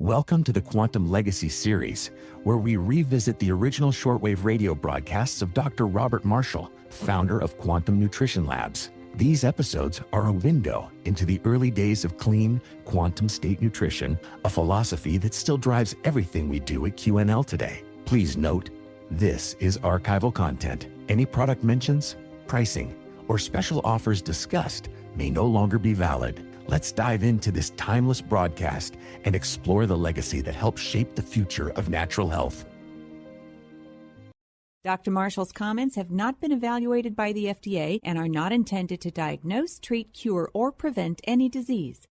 Welcome to the Quantum Legacy series, where we revisit the original shortwave radio broadcasts of Dr. Robert Marshall, founder of Quantum Nutrition Labs. These episodes are a window into the early days of clean, quantum state nutrition, a philosophy that still drives everything we do at QNL today. Please note, this is archival content. Any product mentions, pricing, or special offers discussed may no longer be valid. Let's dive into this timeless broadcast and explore the legacy that helped shape the future of natural health. Dr. Marshall's comments have not been evaluated by the FDA and are not intended to diagnose, treat, cure, or prevent any disease.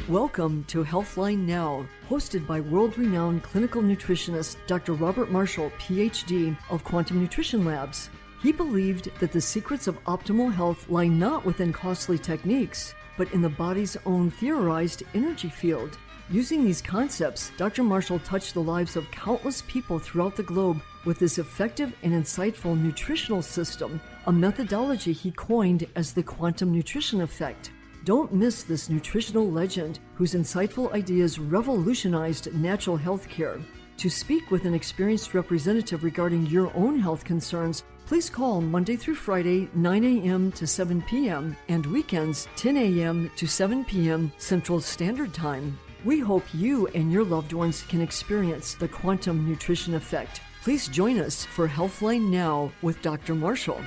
Welcome to Healthline Now, hosted by world-renowned clinical nutritionist Dr. Robert Marshall, PhD, of Quantum Nutrition Labs. He believed that the secrets of optimal health lie not within costly techniques, but in the body's own theorized energy field. Using these concepts, Dr. Marshall touched the lives of countless people throughout the globe with this effective and insightful nutritional system, a methodology he coined as the quantum nutrition effect. Don't miss this nutritional legend whose insightful ideas revolutionized natural health care. To speak with an experienced representative regarding your own health concerns, please call Monday through Friday, 9 a.m. to 7 p.m. and weekends, 10 a.m. to 7 p.m. Central Standard Time. We hope you and your loved ones can experience the quantum nutrition effect. Please join us for Healthline Now with Dr. Marshall.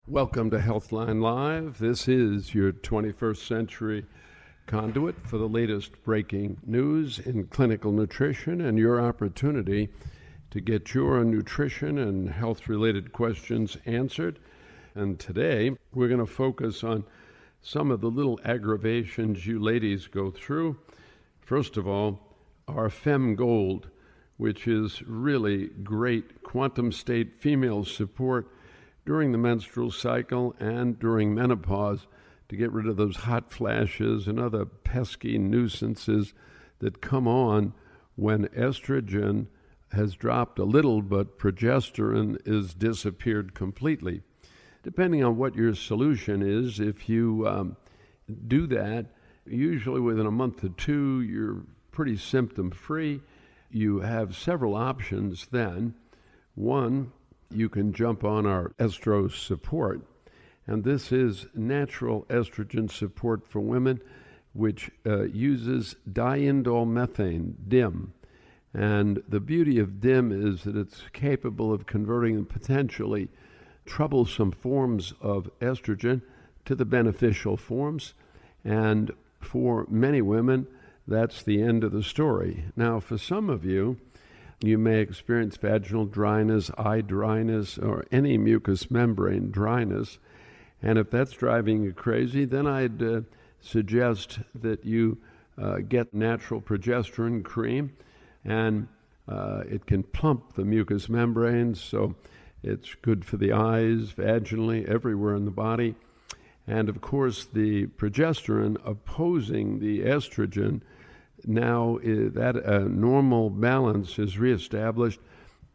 Welcome to Healthline Live. This is your 21st century conduit for the latest breaking news in clinical nutrition and your opportunity to get your nutrition and health-related questions answered. And today, we're going to focus on some of the little aggravations you ladies go through. First of all, our Fem Gold, which is really great quantum state female support during the menstrual cycle and during menopause to get rid of those hot flashes and other pesky nuisances that come on when estrogen has dropped a little, but progesterone is disappeared completely. Depending on what your solution is, if you do that, usually within a month or two, you're pretty symptom-free. You have several options then. One, you can jump on our estro support, and this is natural estrogen support for women, which uses diindole methane, DIM. And the beauty of DIM is that it's capable of converting the potentially troublesome forms of estrogen to the beneficial forms. And for many women, that's the end of the story. Now, for some of you, you may experience vaginal dryness, eye dryness, or any mucous membrane dryness. And if that's driving you crazy, then I'd suggest that you get natural progesterone cream. And it can plump the mucous membranes, so it's good for the eyes, vaginally, everywhere in the body. And of course, the progesterone opposing the estrogen, now that normal balance is reestablished.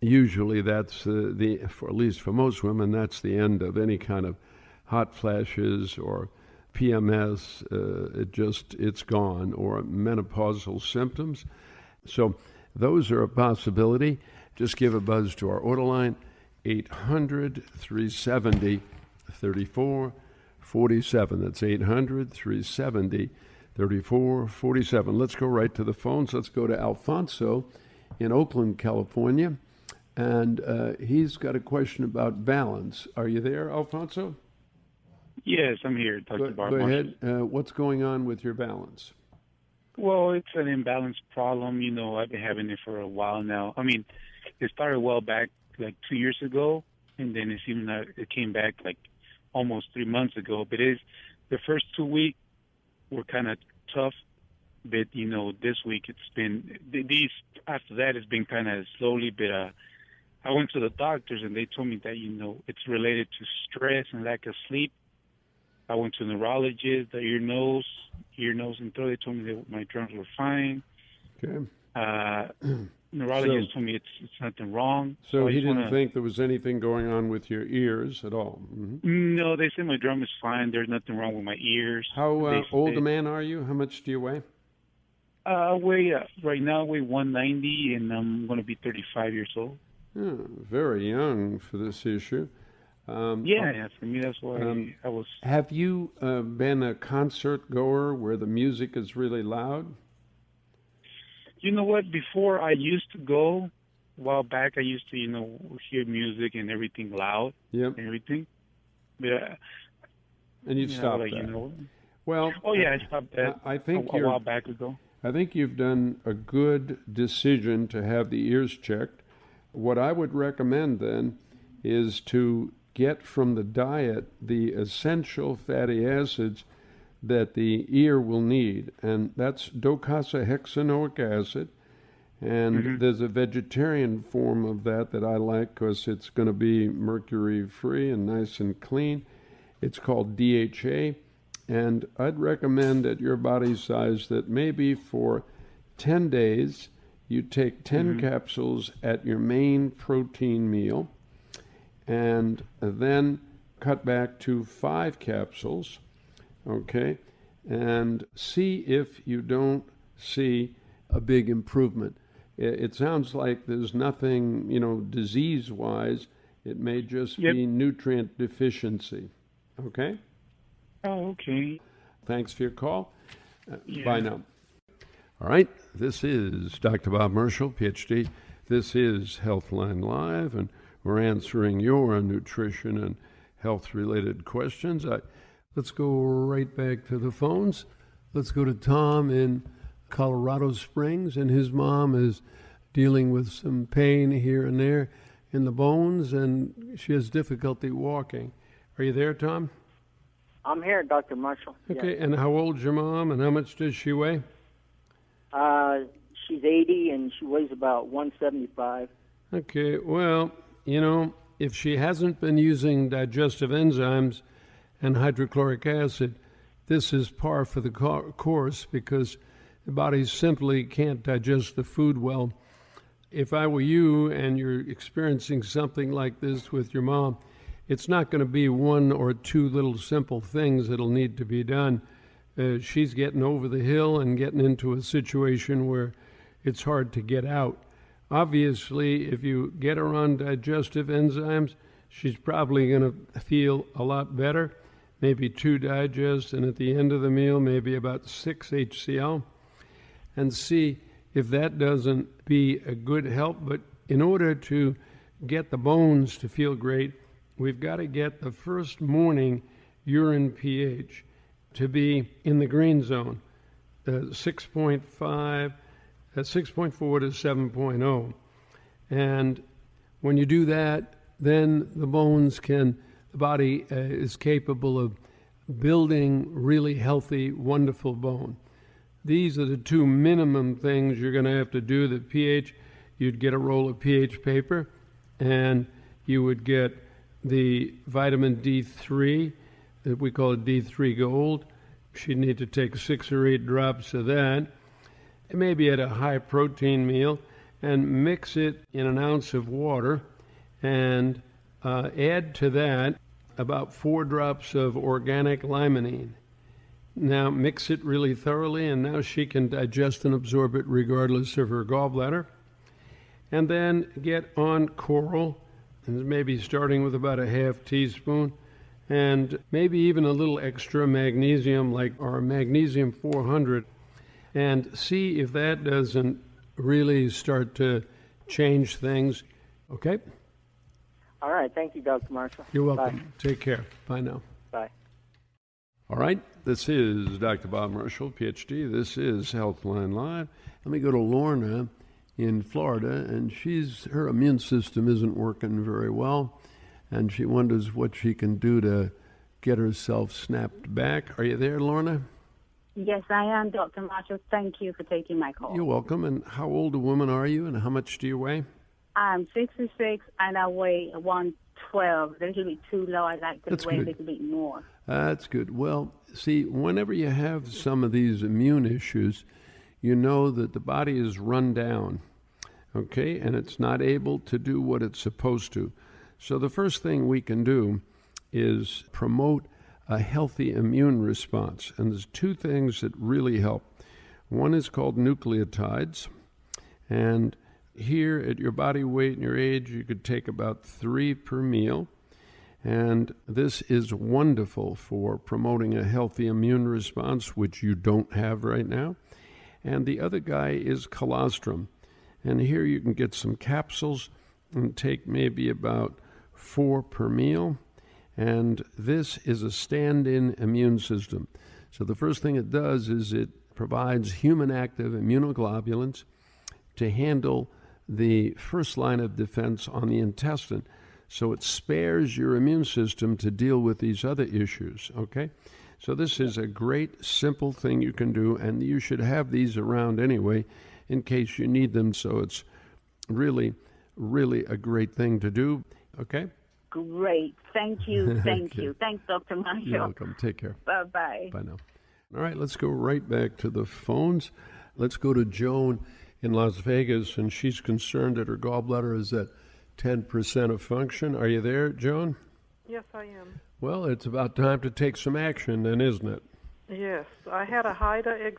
Usually that's for at least for most women, that's the end of any kind of hot flashes or PMS. It's gone, or menopausal symptoms. So those are a possibility. Just give a buzz to our order line, 800-370-3447. That's 800-370-3447. Let's go right to the phones. Let's go to Alfonso in Oakland, California. And he's got a question about balance. Are you there, Alfonso? Yes, I'm here, Dr. Barber. Go ahead. What's going on with your balance? Well, it's an imbalance problem. I've been having it for a while now. I mean, it started well back, like 2 years ago, and then it seemed that it came back like almost 3 months ago. But the first 2 weeks were kind of tough. But, this week it's been, after that it's been kind of slowly. But I went to the doctors, and they told me that, it's related to stress and lack of sleep. I went to a neurologist, the ear, nose, and throat. They told me that my drums were fine. Okay. neurologist told me it's nothing wrong. So I he just didn't think there was anything going on with your ears at all? Mm-hmm. No, they said my drum is fine. There's nothing wrong with my ears. How old a man are you? How much do you weigh? Right now I weigh 190, and I'm going to be 35 years old. Oh, very young for this issue. Yeah, for me that's why I was. Have you been a concert goer where the music is really loud? You know what? Before I used to go, a while back, I used to, hear music and everything loud. Yep. And everything. But, and you stopped that. Well, I stopped that I think a while back ago. I think you've done a good decision to have the ears checked. What I would recommend then is to get from the diet the essential fatty acids that the ear will need, and that's docosahexaenoic acid. And there's a vegetarian form of that I like because it's going to be mercury-free and nice and clean. It's called DHA, and I'd recommend at your body size that maybe for 10 days you take 10 capsules at your main protein meal, and then cut back to 5 capsules, okay, and see if you don't see a big improvement. It sounds like there's nothing, disease-wise. It may just be nutrient deficiency, okay? Oh, okay. Thanks for your call. Bye now. All right, this is Dr. Bob Marshall, PhD. This is Healthline Live, and we're answering your nutrition and health-related questions. Let's go right back to the phones. Let's go to Tom in Colorado Springs, and his mom is dealing with some pain here and there in the bones, and she has difficulty walking. Are you there, Tom? I'm here, Dr. Marshall. Okay, yes. And how old's your mom, and how much does she weigh? She's 80, and she weighs about 175. Okay, well, if she hasn't been using digestive enzymes and hydrochloric acid, this is par for the course because the body simply can't digest the food well. If I were you and you're experiencing something like this with your mom, it's not going to be one or two little simple things that'll need to be done. She's getting over the hill and getting into a situation where it's hard to get out. Obviously, if you get her on digestive enzymes, she's probably going to feel a lot better, maybe 2 digest, and at the end of the meal, maybe about 6 HCl, and see if that doesn't be a good help. But in order to get the bones to feel great, we've got to get the first morning urine pH to be in the green zone, 6.5, 6.4 to 7.0. And when you do that, then the body is capable of building really healthy, wonderful bone. These are the 2 minimum things you're going to have to do. The pH, you'd get a roll of pH paper, and you would get the vitamin D3, that we call it D3 Gold. She'd need to take 6 or 8 drops of that, maybe at a high protein meal, and mix it in an ounce of water, and add to that about 4 drops of organic limonene. Now mix it really thoroughly, and now she can digest and absorb it regardless of her gallbladder. And then get on coral, and maybe starting with about a half teaspoon, and maybe even a little extra magnesium, like our magnesium 400, and see if that doesn't really start to change things. Okay? All right. Thank you, Dr. Marshall. You're welcome. Bye. Take care. Bye now. Bye. All right. This is Dr. Bob Marshall, PhD. This is Healthline Live. Let me go to Lorna in Florida, and her immune system isn't working very well, and she wonders what she can do to get herself snapped back. Are you there, Lorna? Yes, I am, Dr. Marshall. Thank you for taking my call. You're welcome. And how old a woman are you, and how much do you weigh? I'm 66, and I weigh 112. A little bit too low. I'd like to weigh a little bit more. That's good. Well, see, whenever you have some of these immune issues, you know that the body is run down. okay, and it's not able to do what it's supposed to. So the first thing we can do is promote a healthy immune response. And there's two things that really help. One is called nucleotides. And here at your body weight and your age, you could take about 3 per meal. And this is wonderful for promoting a healthy immune response, which you don't have right now. And the other guy is colostrum. And here you can get some capsules and take maybe about 4 per meal. And this is a stand-in immune system. So the first thing it does is it provides human active immunoglobulins to handle the first line of defense on the intestine. So it spares your immune system to deal with these other issues, okay? So this is a great, simple thing you can do, and you should have these around anyway in case you need them. So it's really, really a great thing to do, okay? Great. Thank you. Thank Okay. you. Thanks, Dr. Marshall. You're welcome. Take care. Bye-bye. Bye now. All right, let's go right back to the phones. Let's go to Joan in Las Vegas, and she's concerned that her gallbladder is at 10% of function. Are you there, Joan? Yes, I am. Well, it's about time to take some action then, isn't it? Yes, I had a HIDA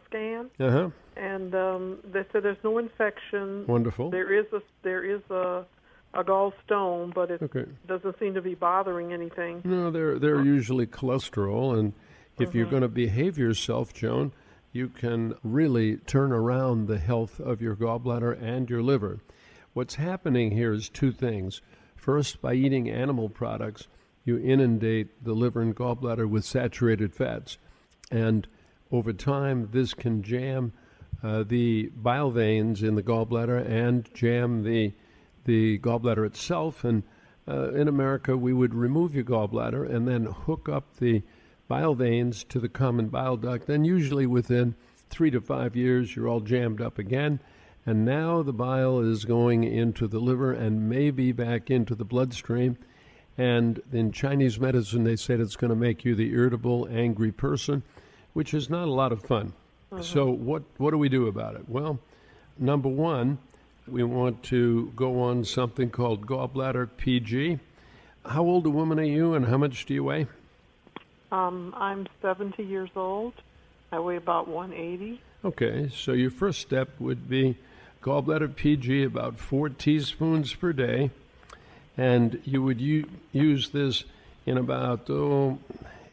scan, Uh-huh. and they said there's no infection. Wonderful. There is a gallstone, but it Okay. doesn't seem to be bothering anything. No, they're usually cholesterol, and if you're going to behave yourself, Joan, you can really turn around the health of your gallbladder and your liver. What's happening here is two things. First, by eating animal products, you inundate the liver and gallbladder with saturated fats. And over time, this can jam the bile veins in the gallbladder and jam the gallbladder itself. And in America, we would remove your gallbladder and then hook up the bile veins to the common bile duct. Then usually within 3 to 5 years, you're all jammed up again. And now the bile is going into the liver and maybe back into the bloodstream. And in Chinese medicine, they said it's going to make you the irritable, angry person, which is not a lot of fun. So what do we do about it? Well, number one, we want to go on something called gallbladder PG. How old a woman are you, and how much do you weigh? I'm 70 years old. I weigh about 180. Okay, so your first step would be gallbladder PG, about 4 teaspoons per day. And you would use this in about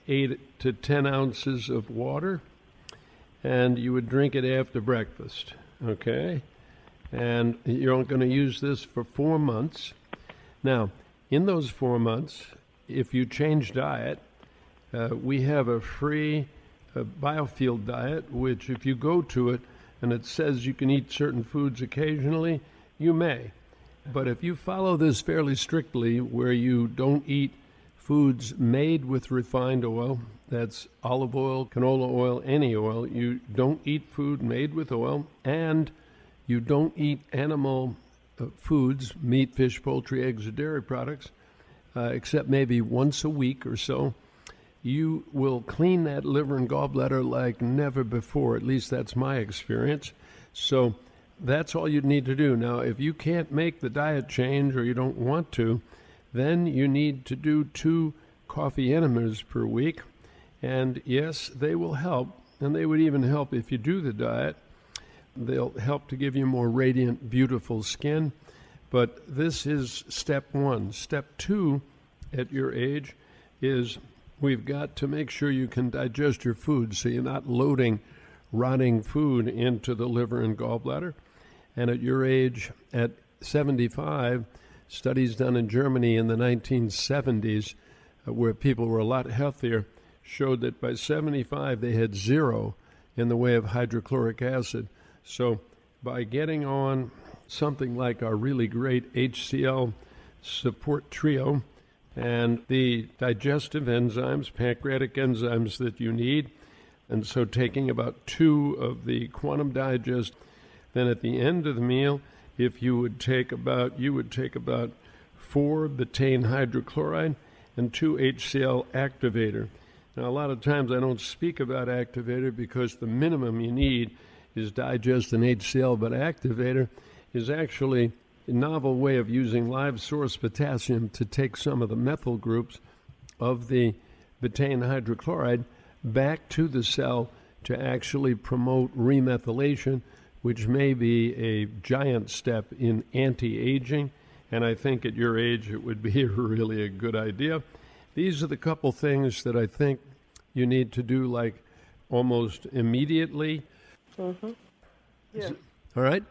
8 to 10 ounces of water. And you would drink it after breakfast, okay? And you're going to use this for 4 months. Now, in those 4 months, if you change diet, we have a free biofield diet, which if you go to it and it says you can eat certain foods occasionally, you may. But if you follow this fairly strictly, where you don't eat foods made with refined oil, that's olive oil, canola oil, any oil, you don't eat food made with oil, and you don't eat animal foods, meat, fish, poultry, eggs, or dairy products, except maybe once a week or so, you will clean that liver and gallbladder like never before. At least that's my experience. So that's all you need to do. Now, if you can't make the diet change or you don't want to, then you need to do 2 coffee enemas per week. And yes, they will help, and they would even help if you do the diet. They'll help to give you more radiant, beautiful skin. But this is step 1. Step 2 at your age is we've got to make sure you can digest your food so you're not loading rotting food into the liver and gallbladder. And at your age, at 75, studies done in Germany in the 1970s, where people were a lot healthier, showed that by 75 they had 0 in the way of hydrochloric acid. So by getting on something like our really great HCl support trio and the digestive enzymes, pancreatic enzymes that you need, and so taking about 2 of the Quantum Digest, then at the end of the meal, if you would take about 4 betaine hydrochloride and 2 HCl activator. Now, a lot of times I don't speak about activator because the minimum you need is digest and HCl, but activator is actually a novel way of using live source potassium to take some of the methyl groups of the betaine hydrochloride back to the cell to actually promote remethylation, which may be a giant step in anti-aging. And I think at your age it would be really a good idea. These are the couple things that I think you need to do like almost immediately. Mm-hmm. Yeah. All right?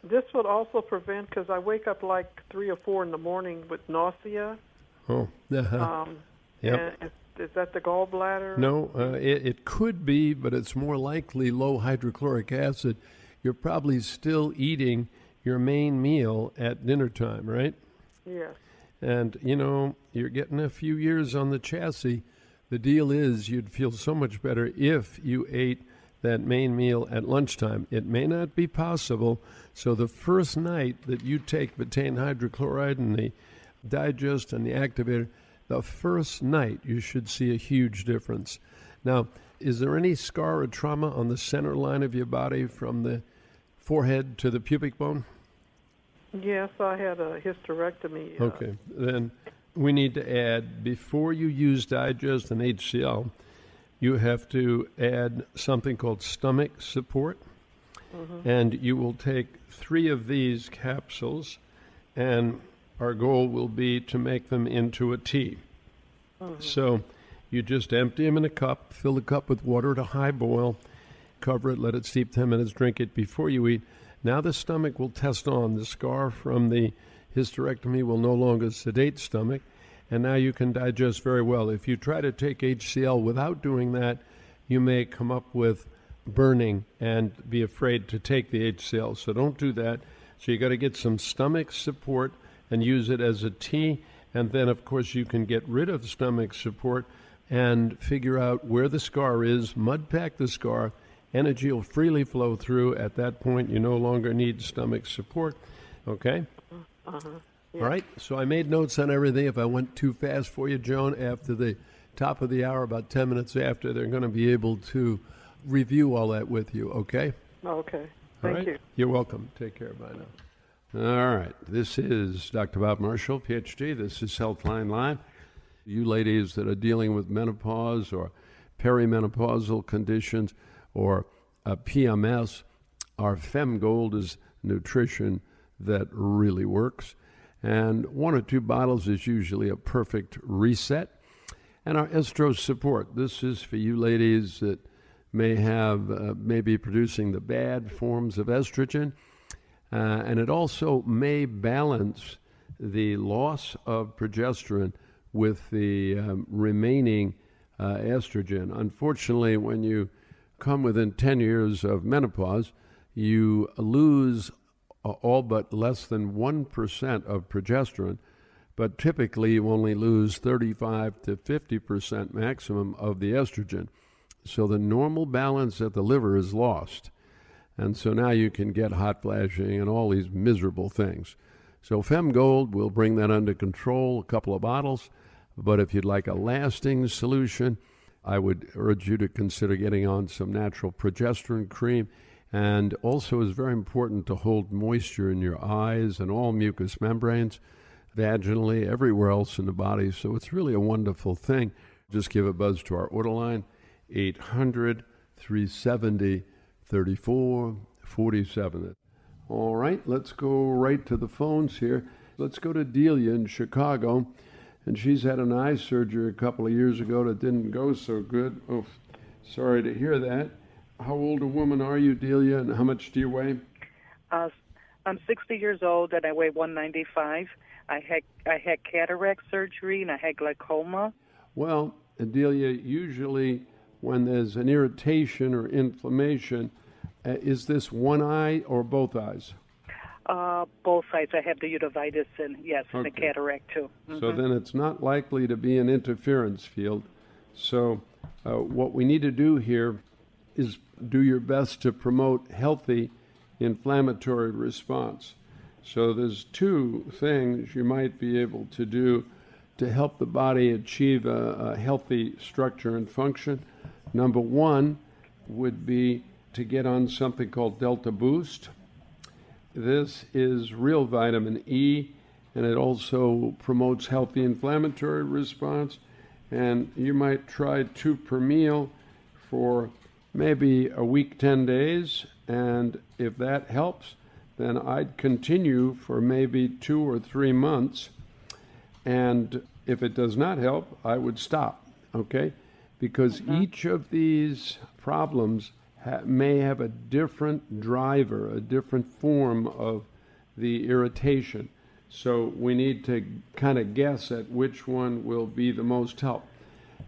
This would also prevent, because I wake up like 3 or 4 in the morning with nausea. Oh, Yep. Is that the gallbladder? No, it could be, but it's more likely low hydrochloric acid. You're probably still eating your main meal at dinner time, right? Yes. And, you know, you're getting a few years on the chassis. The deal is you'd feel so much better if you ate that main meal at lunchtime. It may not be possible, so the first night that you take betaine hydrochloride and the digest and the activator, the first night you should see a huge difference. Now, is there any scar or trauma on the center line of your body from the forehead to the pubic bone? Yes, I had a hysterectomy. Okay, then we need to add, before you use digest and HCl, you have to add something called stomach support. Mm-hmm. And you will take 3 of these capsules, and our goal will be to make them into a tea. Mm-hmm. So you just empty them in a cup, fill the cup with water at a high boil, cover it, let it steep 10 minutes, drink it before you eat. Now the stomach will test on. The scar from the hysterectomy will no longer sedate stomach, and now you can digest very well. If you try to take HCl without doing that, you may come up with burning and be afraid to take the HCl. So don't do that. So you got to get some stomach support and use it as a tea. And then, of course, you can get rid of stomach support and figure out where the scar is, mud pack the scar. Energy will freely flow through. At that point, you no longer need stomach support. Okay? Uh-huh. Yeah. All right. So I made notes on everything. If I went too fast for you, Joan, after the top of the hour, about 10 minutes after, they're going to be able to review all that with you. Okay? Okay. Thank you. You're welcome. Take care. Bye now. All right. This is Dr. Bob Marshall, PhD. This is Healthline Live. You ladies that are dealing with menopause or perimenopausal conditions or PMS, our Fem Gold is nutrition that really works. And 1 or 2 bottles is usually a perfect reset. And our Estro Support. This is for you ladies that may have, maybe producing the bad forms of estrogen. And it also may balance the loss of progesterone with the remaining estrogen. Unfortunately, when you come within 10 years of menopause, you lose all but less than 1% of progesterone, but typically you only lose 35 to 50% maximum of the estrogen. So the normal balance at the liver is lost. And so now you can get hot flashing and all these miserable things. So Fem Gold will bring that under control, a couple of bottles. But if you'd like a lasting solution, I would urge you to consider getting on some natural progesterone cream. And also is very important to hold moisture in your eyes and all mucous membranes, vaginally, everywhere else in the body. So it's really a wonderful thing. Just give a buzz to our order line, 800-370-3447. All right, let's go right to the phones here. Let's go to Delia in Chicago. And she's had an eye surgery a couple of years ago that didn't go so good. Oh, sorry to hear that. How old a woman are you, Delia, and how much do you weigh? I'm 60 years old, and I weigh 195. I had cataract surgery, and I had glaucoma. Well, Delia, usually when there's an irritation or inflammation, is this one eye or both eyes? Both sides. I have the uveitis and, yes, okay, and the cataract, too. Mm-hmm. So then it's not likely to be an interference field. So what we need to do here is do your best to promote healthy inflammatory response. So there's 2 things you might be able to do to help the body achieve a healthy structure and function. Number 1 would be to get on something called Delta Boost. this is real vitamin E, and it also promotes healthy inflammatory response. And you might try 2 per meal for maybe a week, 10 days. And if that helps, then I'd continue for maybe 2 or 3 months. And if it does not help, I would stop, okay? Because each of these problems may have a different driver, a different form of the irritation. So we need to kind of guess at which one will be the most help.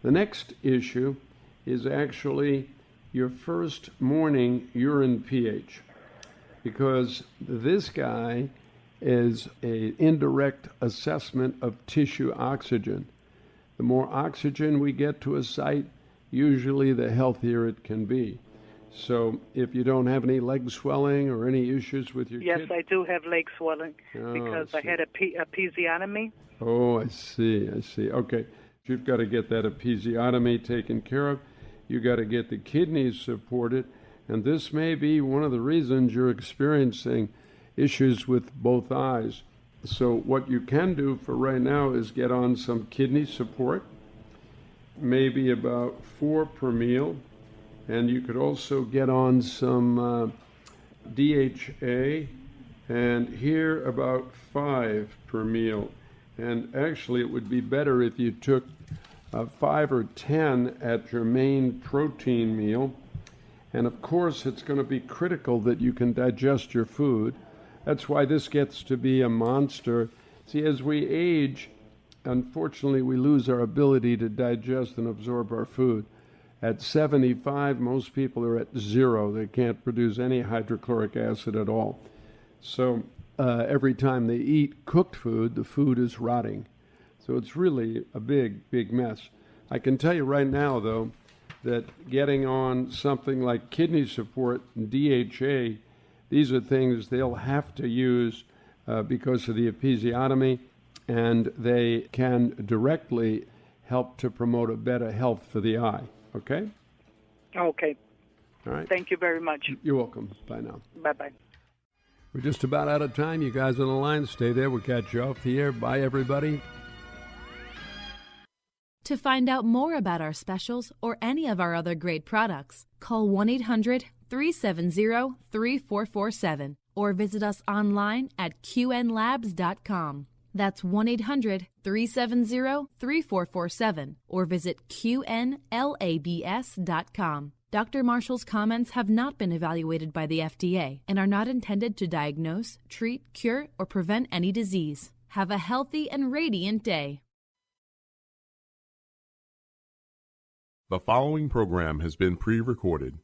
The next issue is actually your first morning urine pH, because this guy is an indirect assessment of tissue oxygen. The more oxygen we get to a site, usually the healthier it can be. So if you don't have any leg swelling or any issues with your Yes, kid... I do have leg swelling because I had a episiotomy. Oh, I see. Okay. You've got to get that episiotomy taken care of. You've got to get the kidneys supported. And this may be one of the reasons you're experiencing issues with both eyes. So what you can do for right now is get on some kidney support, maybe about 4 per meal. And you could also get on some DHA, and here about 5 per meal. And actually it would be better if you took 5 or 10 at your main protein meal. And of course it's going to be critical that you can digest your food. That's why this gets to be a monster. See, as we age, unfortunately we lose our ability to digest and absorb our food. At 75, most people are at 0. They can't produce any hydrochloric acid at all. So every time they eat cooked food, the food is rotting. So it's really a big, big mess. I can tell you right now, though, that getting on something like kidney support and DHA, these are things they'll have to use because of the episiotomy, and they can directly help to promote a better health for the eye. Okay? Okay. All right. Thank you very much. You're welcome. Bye now. Bye-bye. We're just about out of time. You guys on the line, stay there. We'll catch you off the air. Bye, everybody. To find out more about our specials or any of our other great products, call 1-800-370-3447 or visit us online at qnlabs.com. That's 1-800-370-3447 or visit qnlabs.com. Dr. Marshall's comments have not been evaluated by the FDA and are not intended to diagnose, treat, cure, or prevent any disease. Have a healthy and radiant day. The following program has been pre-recorded.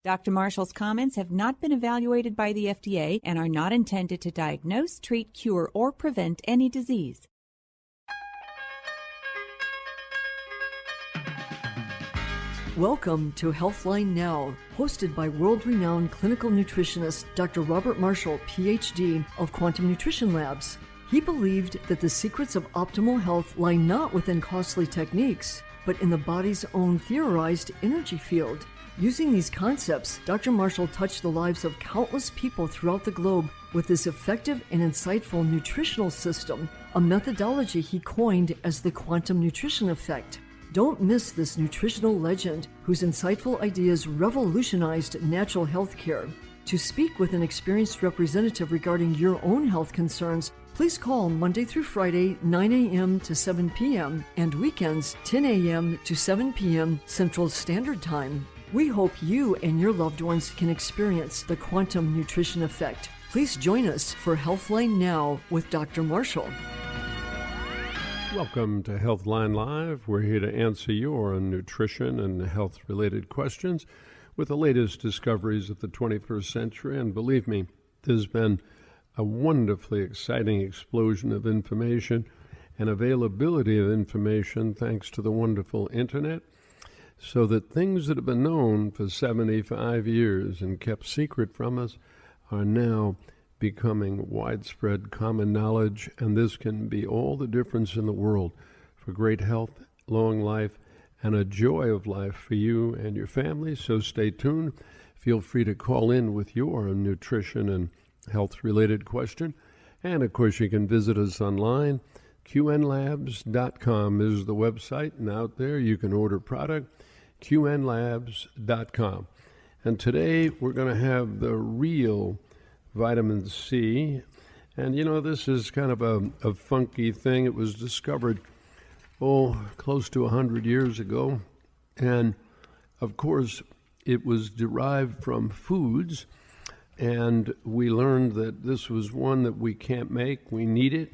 Dr. Marshall's comments have not been evaluated by the FDA and are not intended to diagnose, treat, cure, or prevent any disease. Welcome to Healthline Now, hosted by world-renowned clinical nutritionist Dr. Robert Marshall, PhD, of Quantum Nutrition Labs. He believed that the secrets of optimal health lie not within costly techniques, but in the body's own theorized energy field. Using these concepts, Dr. Marshall touched the lives of countless people throughout the globe with this effective and insightful nutritional system, a methodology he coined as the quantum nutrition effect. Don't miss this nutritional legend whose insightful ideas revolutionized natural health care. To speak with an experienced representative regarding your own health concerns, please call Monday through Friday, 9 a.m. to 7 p.m. and weekends, 10 a.m. to 7 p.m. Central Standard Time. We hope you and your loved ones can experience the quantum nutrition effect. Please join us for Healthline Now with Dr. Marshall. Welcome to Healthline Live. We're here to answer your nutrition and health-related questions with the latest discoveries of the 21st century. And believe me, there's been a wonderfully exciting explosion of information and availability of information thanks to the wonderful Internet, so that things that have been known for 75 years and kept secret from us are now becoming widespread common knowledge, and this can be all the difference in the world for great health, long life, and a joy of life for you and your family. So stay tuned. Feel free to call in with your nutrition and health-related question. And, of course, you can visit us online. qnlabs.com is the website, and out there you can order product, qnlabs.com. And today we're going to have the real vitamin C. And, this is kind of a funky thing. It was discovered, close to 100 years ago. And, of course, it was derived from foods. And we learned that this was one that we can't make. We need it.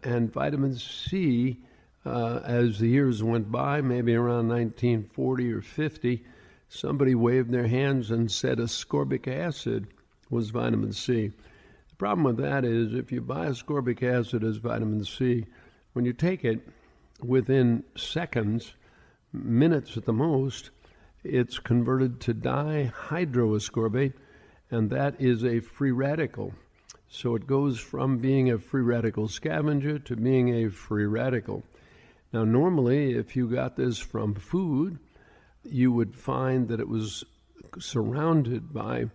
And vitamin C, as the years went by, maybe around 1940 or 50, somebody waved their hands and said ascorbic acid was vitamin C. The problem with that is if you buy ascorbic acid as vitamin C, when you take it within seconds, minutes at the most, it's converted to dihydroascorbate, and that is a free radical. So it goes from being a free radical scavenger to being a free radical. Now, normally, if you got this from food, you would find that it was surrounded by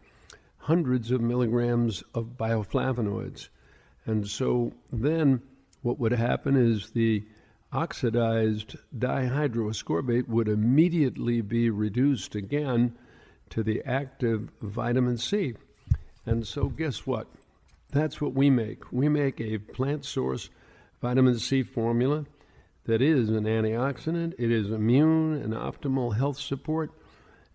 hundreds of milligrams of bioflavonoids. And so then what would happen is the oxidized dihydroascorbate would immediately be reduced again to the active vitamin C. And so guess what? That's what we make. We make a plant source vitamin C formula that is an antioxidant. It is immune and optimal health support.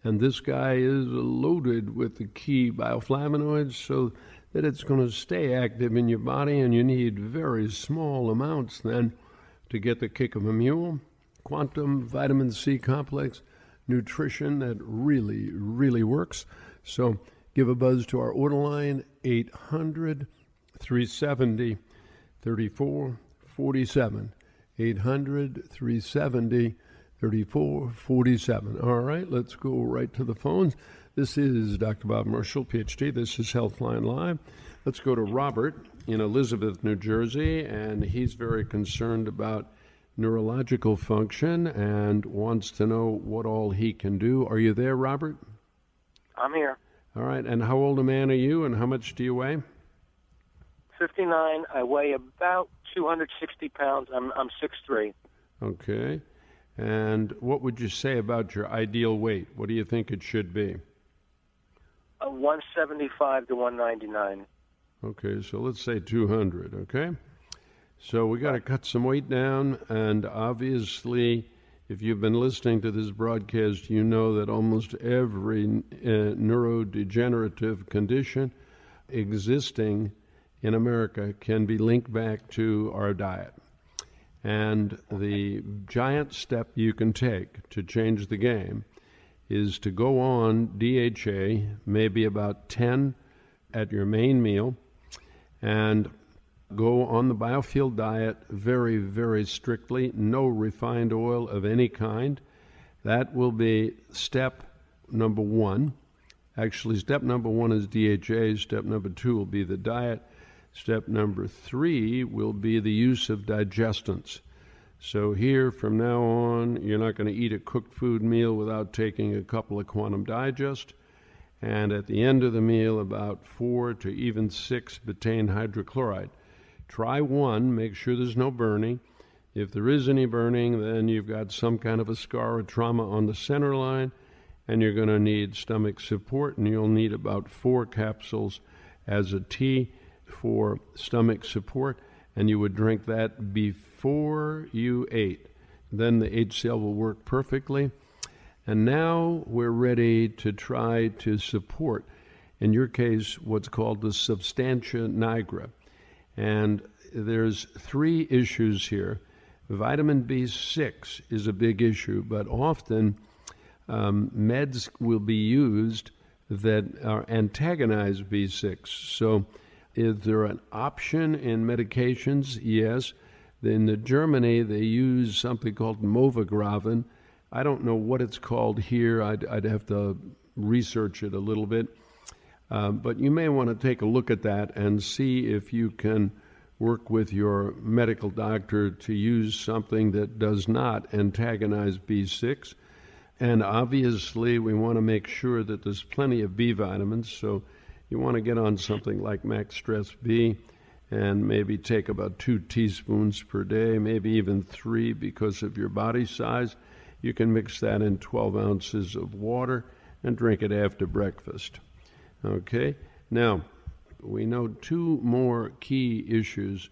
And this guy is loaded with the key bioflavonoids so that it's going to stay active in your body, and you need very small amounts then to get the kick of a mule. Quantum vitamin C complex nutrition that really, really works. So give a buzz to our order line, 800-370-3447. 800-370-3447. All right, let's go right to the phones. This is Dr. Bob Marshall, PhD. This is Healthline Live. Let's go to Robert in Elizabeth, New Jersey, and he's very concerned about neurological function and wants to know what all he can do. Are you there, Robert? I'm here. All right, and how old a man are you, and how much do you weigh? 59. I weigh about 260 pounds. I'm 6'3". Okay. And what would you say about your ideal weight? What do you think it should be? 175 to 199. Okay, so let's say 200, okay? So we got to cut some weight down, and obviously, if you've been listening to this broadcast, you know that almost every neurodegenerative condition existing in America can be linked back to our diet. And the giant step you can take to change the game is to go on DHA, maybe about 10 at your main meal, and go on the biofuel diet very, very strictly, no refined oil of any kind. That will be step number one. Actually, step number one is DHA. Step number two will be the diet. Step number three will be the use of digestants. So here, from now on, you're not going to eat a cooked food meal without taking a couple of Quantum Digest. And at the end of the meal, about 4 to even 6 betaine hydrochloride. Try one, make sure there's no burning. If there is any burning, then you've got some kind of a scar or trauma on the center line, and you're going to need stomach support, and you'll need about 4 capsules as a tea for stomach support, and you would drink that before you ate. Then the HCl will work perfectly. And now we're ready to try to support, in your case, what's called the substantia nigra. And there's 3 issues here. Vitamin B6 is a big issue, but often meds will be used that are antagonize B6. So is there an option in medications? Yes. In Germany, they use something called Movigravin. I don't know what it's called here. I'd have to research it a little bit. But you may want to take a look at that and see if you can work with your medical doctor to use something that does not antagonize B6. And obviously, we want to make sure that there's plenty of B vitamins. So you want to get on something like Max Stress B and maybe take about 2 teaspoons per day, maybe even 3 because of your body size. You can mix that in 12 ounces of water and drink it after breakfast. Okay? Now, we know 2 more key issues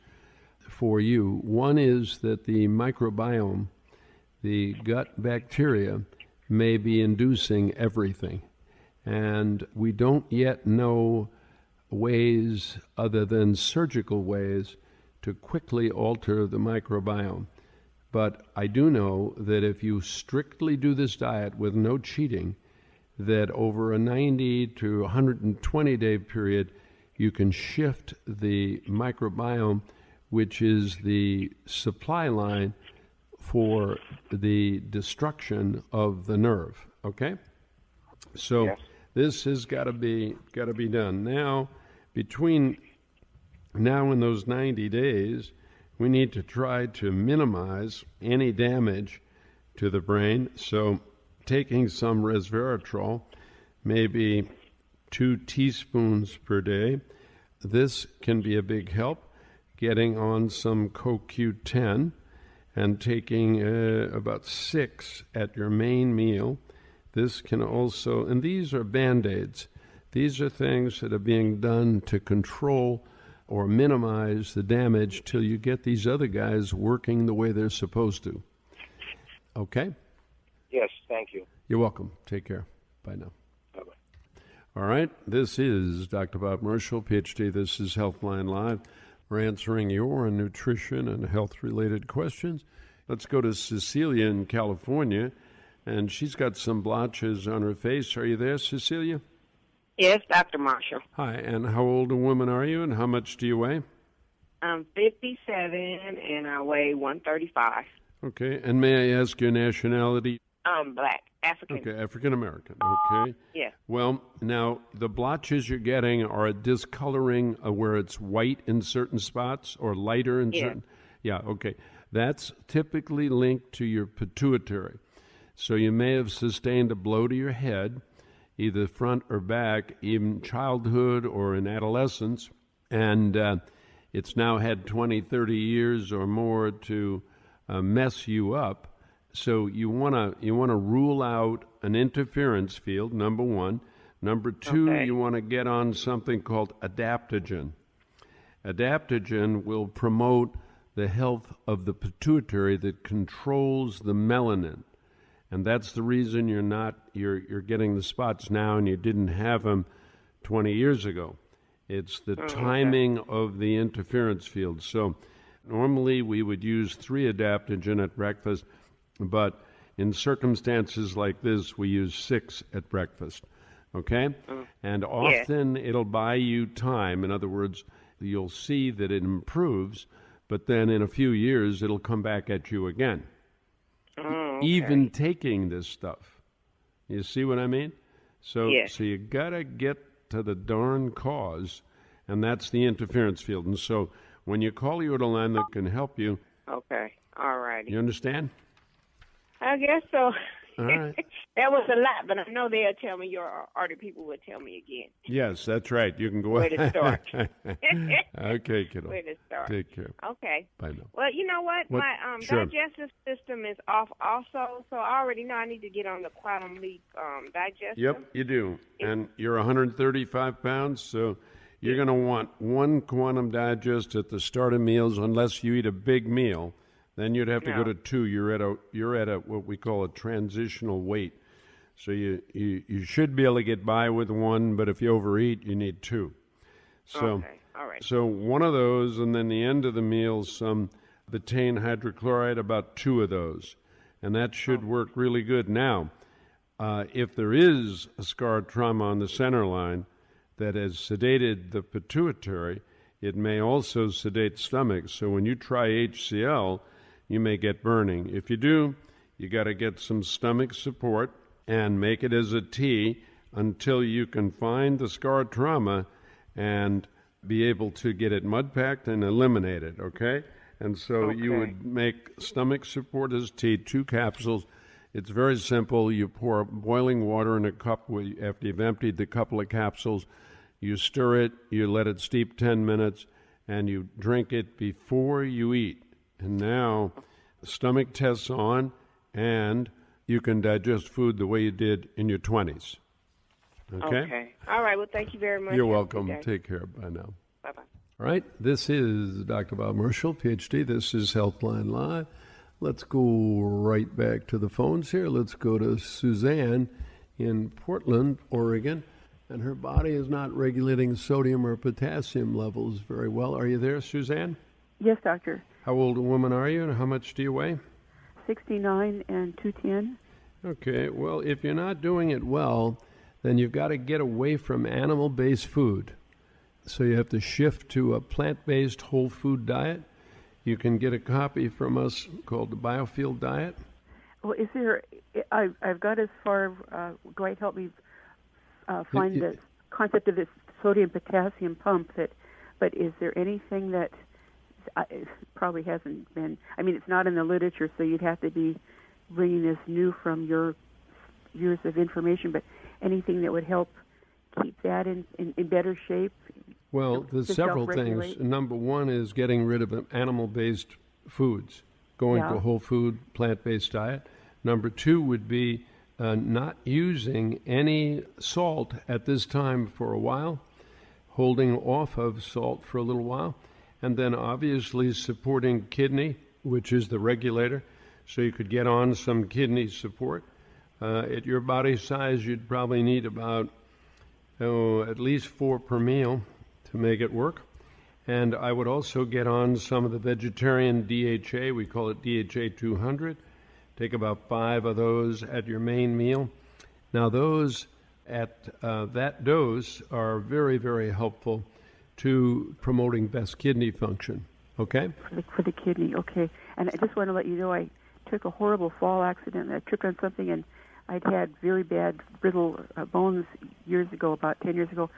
for you. One is that the microbiome, the gut bacteria, may be inducing everything. And we don't yet know ways other than surgical ways to quickly alter the microbiome. But I do know that if you strictly do this diet with no cheating, that over a 90 to 120 day period, you can shift the microbiome, which is the supply line for the destruction of the nerve. Okay? So Yes. this has got to be done. Now, between now and those 90 days, we need to try to minimize any damage to the brain. So taking some resveratrol, maybe 2 teaspoons per day, this can be a big help. Getting on some CoQ10 and taking about 6 at your main meal. This can also, and these are Band-Aids. These are things that are being done to control or minimize the damage till you get these other guys working the way they're supposed to. Okay? Yes, thank you. You're welcome. Take care. Bye now. Bye-bye. All right. This is Dr. Bob Marshall, PhD. This is Healthline Live. We're answering your nutrition and health-related questions. Let's go to Cecilia in California, and she's got some blotches on her face. Are you there, Cecilia? Yes, Dr. Marshall. Hi, and how old a woman are you, and how much do you weigh? I'm 57, and I weigh 135. Okay, and may I ask your nationality? I'm black, African. Okay, African-American. Okay. Yeah. Well, now, the blotches you're getting are a discoloring where it's white in certain spots or lighter in certain... Yeah, okay. That's typically linked to your pituitary. So you may have sustained a blow to your head, either front or back, even childhood or in adolescence, and it's now had 20, 30 years or more to mess you up. So you want to rule out an interference field, number one. Number two, you want to get on something called adaptogen. Adaptogen will promote the health of the pituitary that controls the melanin. And that's the reason you're getting the spots now and you didn't have them 20 years ago. It's the timing of the interference field. So normally we would use 3 adaptogen at breakfast, but in circumstances like this, we use 6 at breakfast, okay? And often it'll buy you time. In other words, you'll see that it improves, but then in a few years, it'll come back at you again. Even taking this stuff. You see what I mean? So you got to get to the darn cause, and that's the interference field. And so when you call your line that can help you. Okay, all righty. You understand? I guess so. All right. That was a lot, but I know they'll tell me, your arty people will tell me again. Yes, that's right. You can go Where to start. Okay, kiddo. Where to start. Take care. Okay. Bye now. Well, you know what? My Sure. digestive system is off also, so I already know I need to get on the Quantum Leap digestive. Yep, you do. And you're 135 pounds, so you're going to want 1 Quantum Digest at the start of meals unless you eat a big meal. Then you'd have to go to 2. You're at a what we call a transitional weight. So you should be able to get by with 1, but if you overeat, you need 2. So all right. So one of those, and then the end of the meal, some betaine hydrochloride, about 2 of those, and that should work really good. Now, if there is a scar trauma on the center line that has sedated the pituitary, it may also sedate stomach. So when you try HCl, you may get burning. If you do, you got to get some stomach support and make it as a tea until you can find the scar trauma and be able to get it mud packed and eliminate it, okay? And so you would make stomach support as tea, 2 capsules. It's very simple. You pour boiling water in a cup after you've emptied the couple of capsules. You stir it, you let it steep 10 minutes, and you drink it before you eat. And now stomach tests on, and you can digest food the way you did in your 20s. Okay? All right. Well, thank you very much. You're Have a welcome. good day. Take care. Bye now. Bye-bye. All right. This is Dr. Bob Marshall, PhD. This is Healthline Live. Let's go right back to the phones here. Let's go to Suzanne in Portland, Oregon. And her body is not regulating sodium or potassium levels very well. Are you there, Suzanne? Yes, doctor. How old a woman are you, and how much do you weigh? 69 and 210. Okay, well, if you're not doing it well, then you've got to get away from animal-based food. So you have to shift to a plant-based whole food diet. You can get a copy from us called the Biofield Diet. Well, is there, I've got as far, go ahead, help me find the concept of this sodium-potassium pump, but is there anything that it probably hasn't been, I mean, it's not in the literature, so you'd have to be bringing this new from your years of information, but anything that would help keep that in better shape? Well, there's several things. Number one is getting rid of animal-based foods, going to a whole food, plant-based diet. Number two would be not using any salt at this time for a while, holding off of salt for a little while, and then obviously supporting kidney, which is the regulator, so you could get on some kidney support. At your body size, you'd probably need about at least 4 per meal to make it work. And I would also get on some of the vegetarian DHA. We call it DHA 200. Take about 5 of those at your main meal. Now those at that dose are very, very helpful to promoting best kidney function. Okay? For the kidney, okay. And I just want to let you know I took a horrible fall accident. I tripped on something, and I'd had very bad brittle bones years ago, about 10 years ago.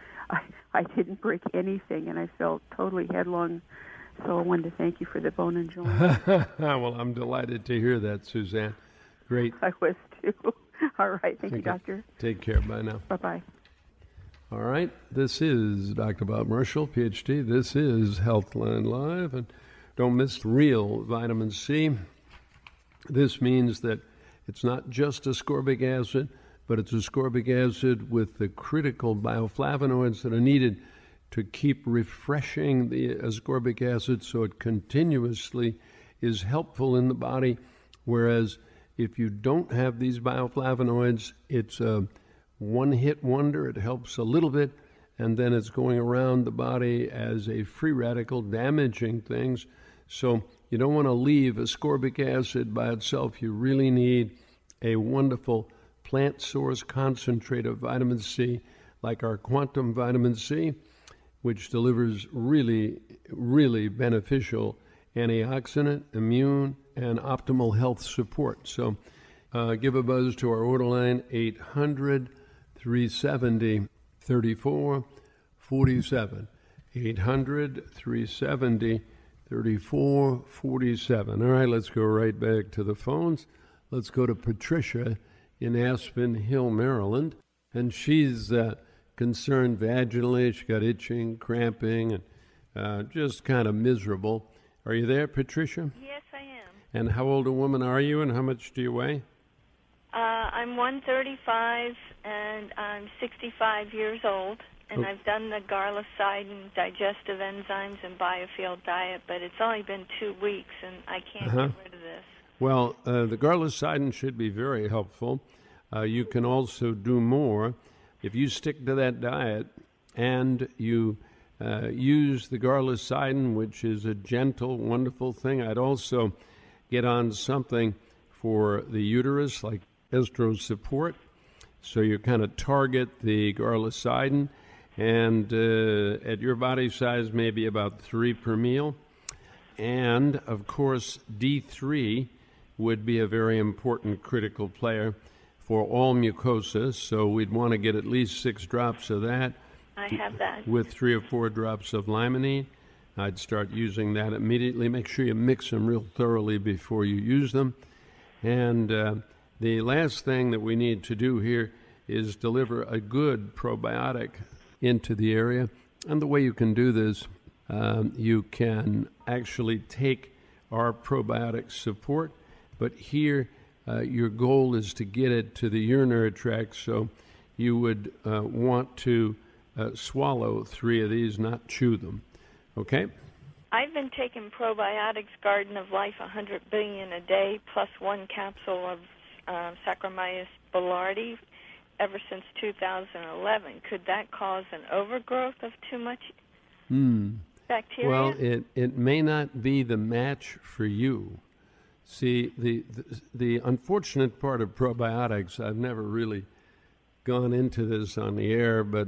I didn't break anything, and I felt totally headlong. So I wanted to thank you for the bone and joint. Well, I'm delighted to hear that, Suzanne. Great. I was too. All right. Thank you, doctor. Take care. Bye now. Bye-bye. All right. This is Dr. Bob Marshall, PhD. This is Healthline Live. And don't miss real vitamin C. This means that it's not just ascorbic acid, but it's ascorbic acid with the critical bioflavonoids that are needed to keep refreshing the ascorbic acid so it continuously is helpful in the body. Whereas if you don't have these bioflavonoids, it's a one-hit wonder. It helps a little bit, and then it's going around the body as a free radical, damaging things. So you don't want to leave ascorbic acid by itself. You really need a wonderful plant source concentrate of vitamin C, like our quantum vitamin C, which delivers really, really beneficial antioxidant, immune, and optimal health support. So give a buzz to our order line, 800-370-3447. 800-370-3447. All right, let's go right back to the phones. Let's go to Patricia in Aspen Hill, Maryland. And she's concerned vaginally. She got itching, cramping, and just kind of miserable. Are you there, Patricia? Yes, I am. And how old a woman are you, and how much do you weigh? I'm 135, and I'm 65 years old, and I've done the garlicidin, digestive enzymes, and biofield diet, but it's only been 2 weeks, and I can't get rid of this. Well, the garlicidin should be very helpful. You can also do more. If you stick to that diet and you use the garlicidin, which is a gentle, wonderful thing, I'd also get on something for the uterus, like estro support. So you kind of target the garlicidin, and at your body size, maybe about 3 per meal. And, of course, D3 would be a very important critical player for all mucosas, so we'd want to get at least 6 drops of that. I have that. With 3 or 4 drops of limonene. I'd start using that immediately. Make sure you mix them real thoroughly before you use them. And the last thing that we need to do here is deliver a good probiotic into the area. And the way you can do this, you can actually take our probiotic support, but here your goal is to get it to the urinary tract, so you would want to swallow 3 of these, not chew them. Okay? I've been taking probiotics, Garden of Life, 100 billion a day, plus 1 capsule of Saccharomyces boulardii ever since 2011. Could that cause an overgrowth of too much bacteria? Well, it may not be the match for you. See, the unfortunate part of probiotics, I've never really gone into this on the air, but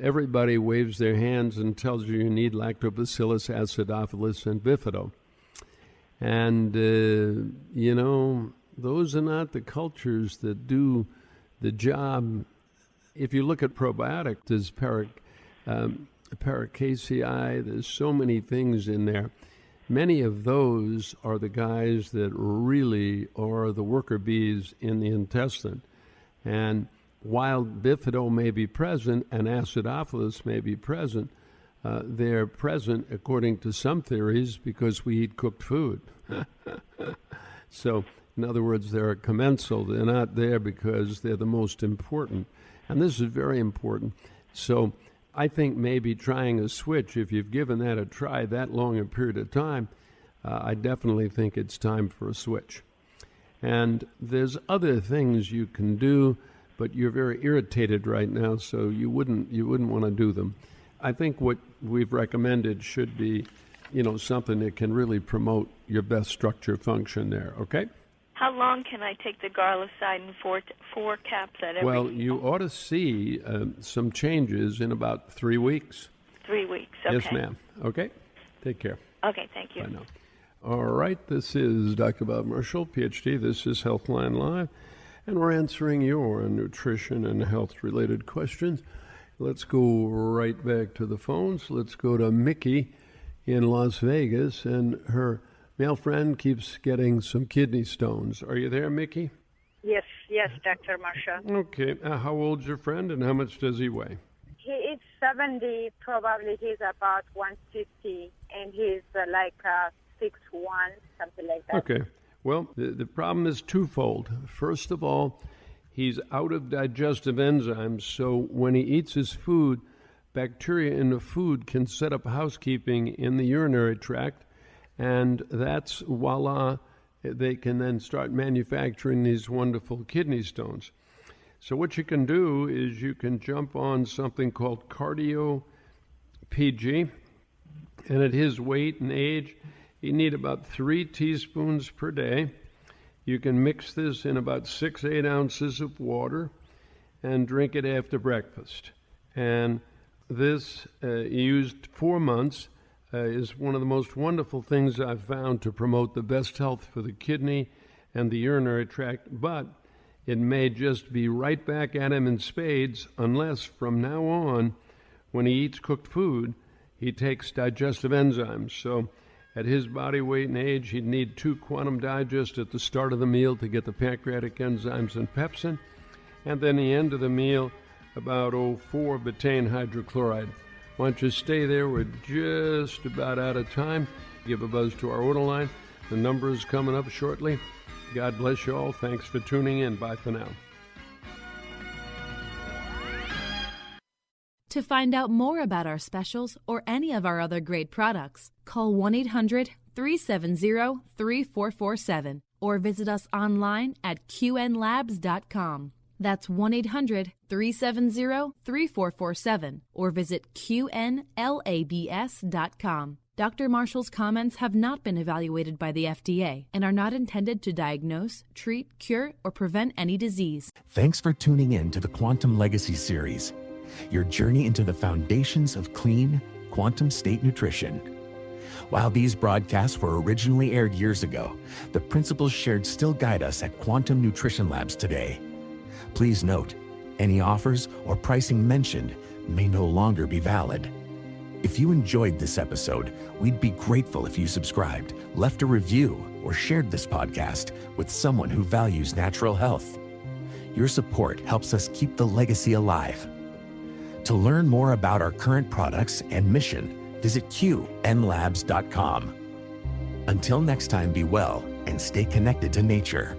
everybody waves their hands and tells you need lactobacillus, acidophilus, and bifido. And, those are not the cultures that do the job. If you look at probiotics, there's Paracasei, there's so many things in there. Many of those are the guys that really are the worker bees in the intestine. And while bifido may be present and acidophilus may be present, they're present, according to some theories, because we eat cooked food. So, in other words, they're commensal. They're not there because they're the most important. And this is very important. So I think maybe trying a switch, if you've given that a try that long a period of time, I definitely think it's time for a switch. And there's other things you can do, but you're very irritated right now, so you wouldn't want to do them. I think what we've recommended should be, something that can really promote your best structure function there, okay? How long can I take the garlicidin 4 caps at every? Well, you ought to see some changes in about 3 weeks. 3 weeks, okay. Yes, ma'am. Okay? Take care. Okay, thank you. Bye now. All right, this is Dr. Bob Marshall, PhD. This is Healthline Live, and we're answering your nutrition and health-related questions. Let's go right back to the phones. Let's go to Mickey in Las Vegas, and her male friend keeps getting some kidney stones. Are you there, Mickey? Yes, Dr. Marshall. Okay. How old's your friend, and how much does he weigh? He is 70, probably he's about 150, and he's like 6'1", something like that. Okay. Well, the problem is twofold. First of all, he's out of digestive enzymes, so when he eats his food, bacteria in the food can set up housekeeping in the urinary tract, and that's voila, they can then start manufacturing these wonderful kidney stones. So what you can do is you can jump on something called Cardio PG, and at his weight and age, you need about 3 teaspoons per day. You can mix this in about 6-8 ounces of water and drink it after breakfast. And this, used 4 months, is one of the most wonderful things I've found to promote the best health for the kidney and the urinary tract, but it may just be right back at him in spades unless from now on, when he eats cooked food, he takes digestive enzymes. So at his body weight and age, he'd need 2 Quantum Digest at the start of the meal to get the pancreatic enzymes and pepsin, and then the end of the meal, about 4 betaine hydrochloride. Why don't you stay there? We're just about out of time. Give a buzz to our order line. The number is coming up shortly. God bless you all. Thanks for tuning in. Bye for now. To find out more about our specials or any of our other great products, call 1-800-370-3447 or visit us online at qnlabs.com. That's 1-800-370-3447 or visit qnlabs.com. Dr. Marshall's comments have not been evaluated by the FDA and are not intended to diagnose, treat, cure, or prevent any disease. Thanks for tuning in to the Quantum Legacy series, your journey into the foundations of clean, quantum state nutrition. While these broadcasts were originally aired years ago, the principles shared still guide us at Quantum Nutrition Labs today. Please note, any offers or pricing mentioned may no longer be valid. If you enjoyed this episode, we'd be grateful if you subscribed, left a review, or shared this podcast with someone who values natural health. Your support helps us keep the legacy alive. To learn more about our current products and mission, visit qnlabs.com. Until next time, be well and stay connected to nature.